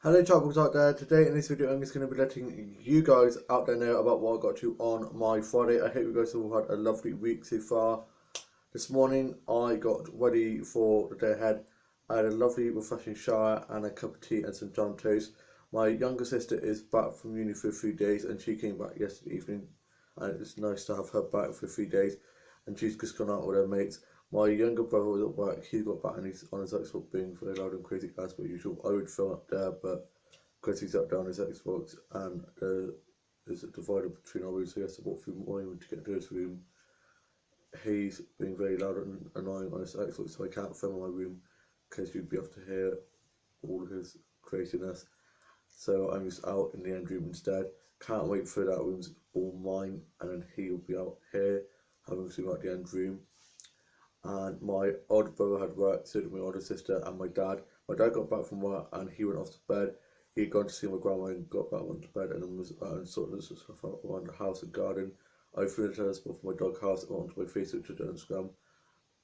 Hello Chocolates out there. Today in this video I'm just going to be letting you guys out there know about what I got to on my Friday. I hope you guys have had a lovely week so far. This morning I got ready for the day ahead. I had a lovely refreshing shower and a cup of tea and some jam toast. My younger sister is back from uni for a few days and she came back yesterday evening, and it's nice to have her back for a few days, and she's just gone out with her mates. My younger brother was at work, he got back and he's on his Xbox being very loud and crazy as per usual. I would film up there, but because he's up down his Xbox and there's a divider between our rooms, so he has to walk through my room to get to his room. He's being very loud and annoying on his Xbox, so I can't film in my room because you'd be able to hear all of his craziness. So I'm just out in the end room instead. Can't wait for that room's all mine, and then he'll be out here having to out the end room. And my older brother had work, so did my older sister and my dad. My dad got back from work and he went off to bed. He'd gone to see my grandma and got back onto bed, and then was sorting some stuff out around the house and garden. I threw the tennis ball from my dog house onto my Facebook, Twitter, and Instagram,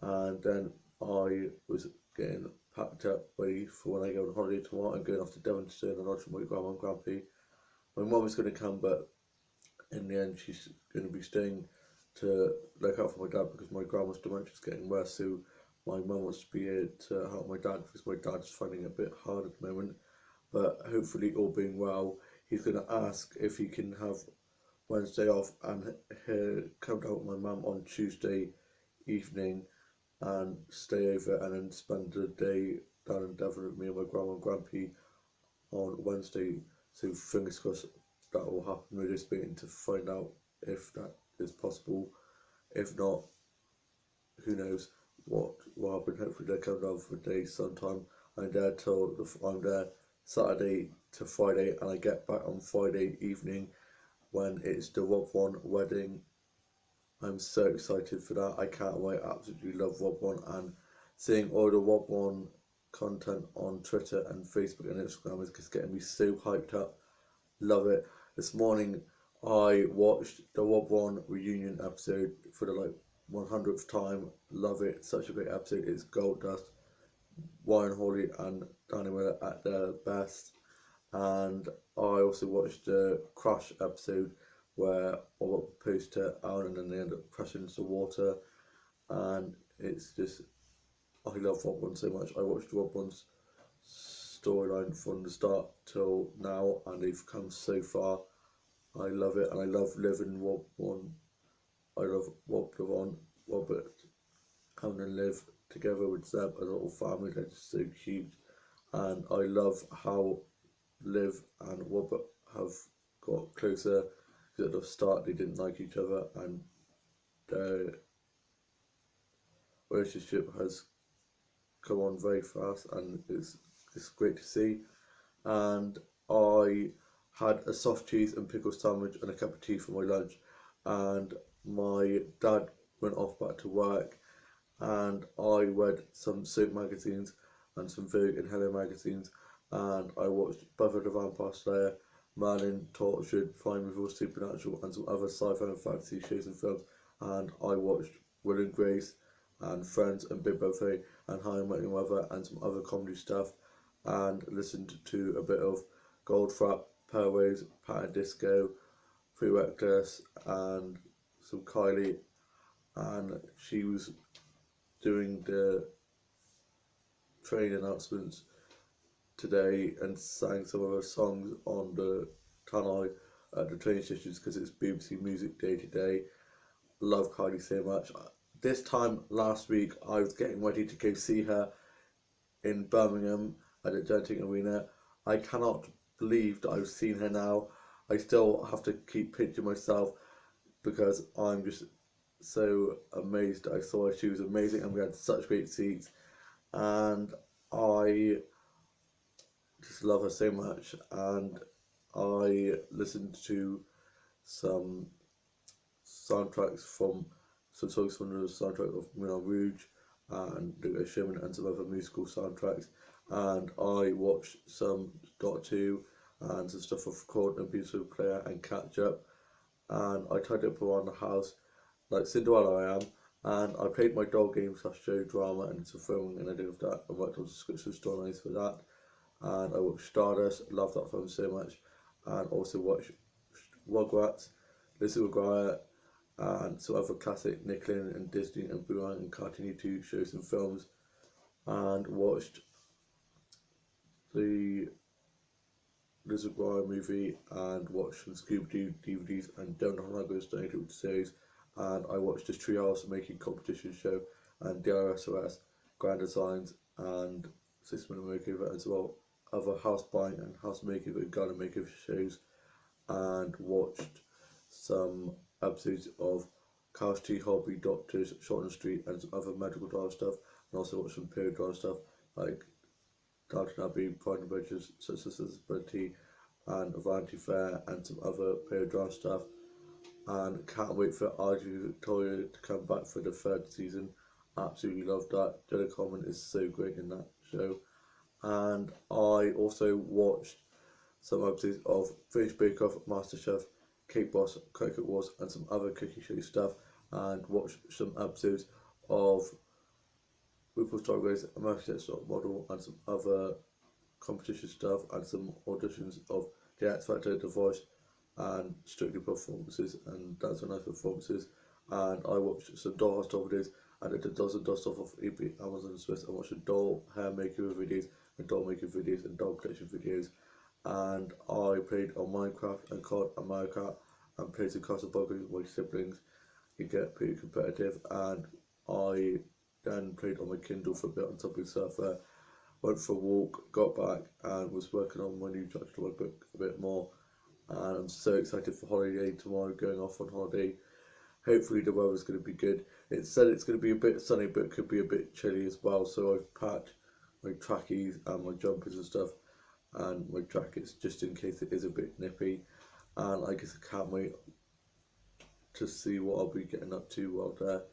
and then I was getting packed up ready for when I go on holiday tomorrow. I'm going off to Devon to stay in the lodge with my grandma and grandpa. My mum is going to come, but in the end she's going to be staying to look out for my dad because my grandma's dementia is getting worse. So my mum wants to be here to help my dad because my dad's finding it a bit hard at the moment. But hopefully, all being well, he's going to ask if he can have Wednesday off and come down with my mum on Tuesday evening and stay over and then spend the day down in Devon with me and my grandma and grandpa on Wednesday. So fingers crossed that will happen. We're just waiting to find out if that is possible. If not, who knows what will happen. Hopefully they come down for a day sometime. I'm there Saturday to Friday, and I get back on Friday evening when it's the Rob One wedding. I'm so excited for that. I can't wait. I absolutely love Rob One, and seeing all the Rob One content on Twitter and Facebook and Instagram is just getting me so hyped up. Love it. This morning I watched the Rob One reunion episode for the 100th time. Love it. Such a great episode. It's gold dust. Ryan Hawley and Danny Miller at their best. And I also watched the Crash episode where Robert proposed to Aaron and then they end up crashing into the water. And it's just, I love Rob One so much. I watched Rob One's storyline from the start till now, and they've come so far. I love it, and I love living Rob One. I love Rob Devon, Robert, having to live together with Zeb as a little family. They're just so cute, and I love how Liv and Robert have got closer, because at the start they didn't like each other, and their relationship has come on very fast, and it's great to see. And I had a soft cheese and pickle sandwich and a cup of tea for my lunch, and my dad went off back to work, and I read some soap magazines and some Vogue and Hello magazines, and I watched Buffy the Vampire Slayer, Merlin, Tortured, Prime Reveal Supernatural, and some other sci-fi and fantasy shows and films, and I watched Will and Grace and Friends and Big Brother and How I Met Your Mother and some other comedy stuff, and listened to a bit of Goldfrapp, Perways, Pat Disco, Free Reckless, and some Kylie, and she was doing the train announcements today and sang some of her songs on the tannoy at the train stations because it's BBC Music Day today. Love Kylie so much. This time last week I was getting ready to go see her in Birmingham at the Genting Arena. I cannot believe that I've seen her now. I still have to keep pinching myself because I'm just so amazed. I saw her. She was amazing, and we had such great seats, and I just love her so much. And I listened to some soundtracks from some songs from the soundtrack of Moulin Rouge and The Sherman and some other musical soundtracks. And I watched some Doctor Who and some stuff of Court and Beautiful Player and Catch Up. And I tied up around the house like Cinderella I am. And I played my doll game slash show drama and some filming, and I did that. I worked on subscription storylines for that. and I watched Stardust, love that film so much, and also watched Rugrats, Lizzie McGuire, and some other classic Nickelodeon and Disney and Boomerang and Cartoon 2 shows and films, and watched the Lizzie McGuire movie and watched some Scooby-Doo DVDs and Devon Hanago's donated series, and I watched this Treehouse making competition show and DRSOS Grand Designs and System Makeover, as well other house buying and house makeover and garden makeover shows, and watched some episodes of Couch Tea Hobby Doctors, Shorten Street, and some other medical drama stuff, and also watched some period drama stuff like Downton Abbey, Pride and Prejudice, Such as Disability, and Vanity Fair, and some other period drama stuff. And can't wait for RG Victoria to come back for the third season. Absolutely love that. Jenna Coleman is so great in that show. And I also watched some episodes of British Bake Off, MasterChef, Cake Boss, Cricket Wars, and some other cooking show stuff, and watched some episodes of RuPaul's Drag Race, American Next Top Model, and some other competition stuff, and some auditions of The X Factor, The Voice, and Strictly performances, and that's nice performances. And I watched some doll house videos, and I did dozen dust off of eBay, Amazon, and Swiss. I watched doll hair making videos, and doll making videos, and doll collection videos. And I played on Minecraft and COD America, and played some Castle Buggers with my siblings. You get pretty competitive, and I then played on my Kindle for a bit on Subway Surfer, went for a walk, got back, and was working on my new chapter of my book a bit more. And I'm so excited for holiday tomorrow, going off on holiday. Hopefully the weather's going to be good. It said it's going to be a bit sunny, but it could be a bit chilly as well. So I've packed my trackies and my jumpers and stuff, and my jackets just in case it is a bit nippy. And I guess I can't wait to see what I'll be getting up to while there.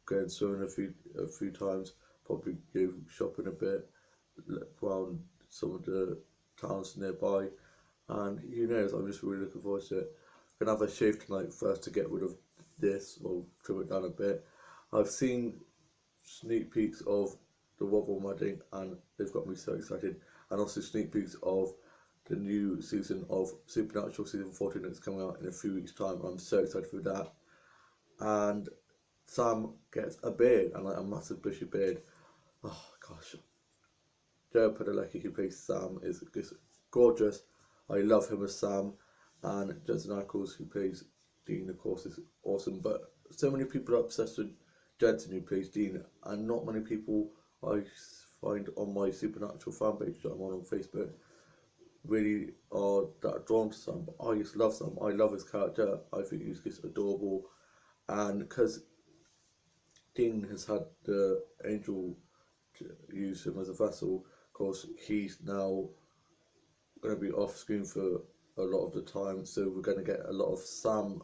Going swimming a few times, probably go shopping a bit, look around some of the towns nearby, and who knows, I'm just really looking forward to it. I'm gonna have a shave tonight first to get rid of this or trim it down a bit. I've seen sneak peeks of the Wobble Mudding, and they've got me so excited, and also sneak peeks of the new season of Supernatural season 14 that's coming out in a few weeks time. I'm so excited for that. And Sam gets a beard, and like a massive bushy beard. Oh gosh, Joe Padalecki, who plays Sam, is just gorgeous. I love him as Sam, and Jensen Ackles, who plays Dean, of course, is awesome. But so many people are obsessed with Jensen, who plays Dean, and not many people I find on my Supernatural fan page that I'm on Facebook really are that drawn to Sam. But I just love Sam. I love his character. I think he's just adorable, and because Dean has had the angel to use him as a vessel, of course, he's now going to be off screen for a lot of the time, so we're going to get a lot of Sam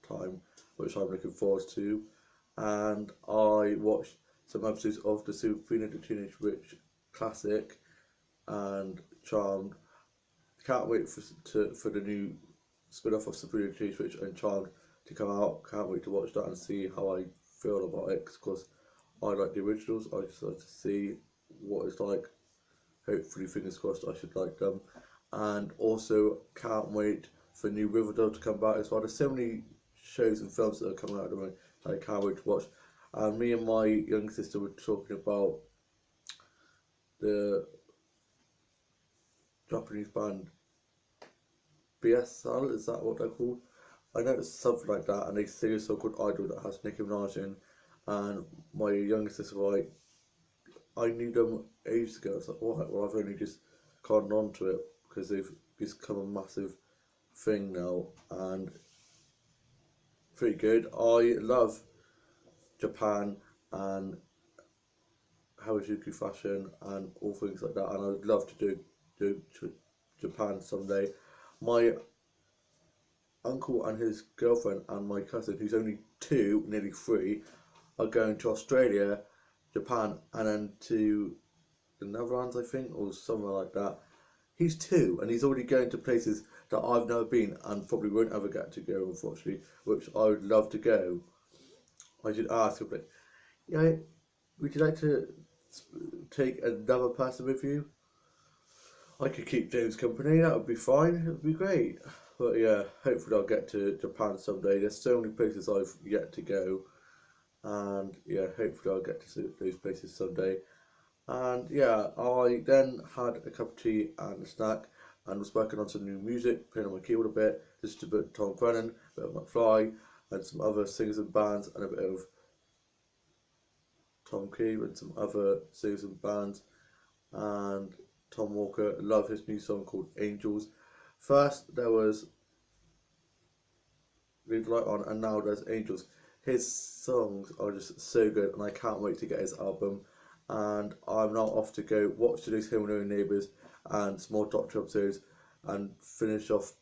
time, which I'm looking forward to. And I watched some episodes of the Sabrina the Teenage Witch classic and Charmed. Can't wait for the new spin-off of Sabrina the Teenage Witch and Charmed to come out. Can't wait to watch that and see how I feel about it, because I like the originals. I just like to see what it's like. Hopefully, fingers crossed, I should like them. And also, can't wait for new Riverdale to come back as well. There's so many shows and films that are coming out at the moment that I can't wait to watch. And me and my young sister were talking about the Japanese band BSL, is that what they're called? I know it's something like that, and they sing a song called Idol that has Nicki Minaj in. And my younger sister was like, I knew them ages ago. It's like, what? Well, I've only just cottoned on to it because they've become a massive thing now, and pretty good. I love Japan and Harajuku fashion and all things like that, and I would love to do Japan someday. My uncle and his girlfriend and my cousin, who's only 2, nearly 3, are going to Australia, Japan, and then to the Netherlands, I think, or somewhere like that. He's 2, and he's already going to places that I've never been and probably won't ever get to go, unfortunately, which I would love to go. I should ask him, like, would you like to take another person with you? I could keep James company, that would be fine, it would be great. But yeah, hopefully I'll get to Japan someday. There's so many places I've yet to go, and yeah, hopefully I'll get to see those places someday. And yeah, I then had a cup of tea and a snack and was working on some new music, playing on my keyboard a bit, just a bit of Tom Brennan, a bit of McFly, and some other singers and bands, and a bit of Tom Key and some other singers and bands. And Tom Walker, love his new song called Angels. First there was Leave the Light On, and now there's Angels. His songs are just so good, and I can't wait to get his album. And I'm now off to go watch today's Home and Away Neighbours and some more Doctor episodes, and finish off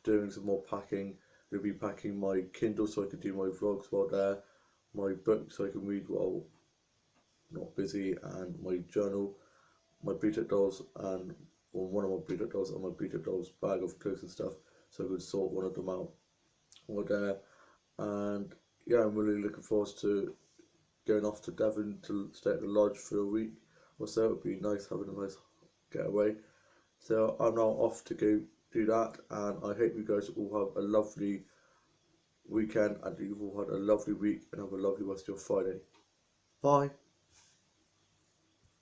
doing some more packing. I'll be packing my Kindle so I can do my vlogs while there, my book so I can read while not busy, and my journal, my Bluetooth dolls, and well, one of my Bluetooth dolls, and my Bluetooth dolls bag of clothes and stuff, so I could sort one of them out while there. And yeah, I'm really looking forward to going off to Devon to stay at the lodge for a week or so. It would be nice having a nice getaway. So I'm now off to go do that, and I hope you guys all have a lovely weekend and you've all had a lovely week and have a lovely rest of your Friday. Bye.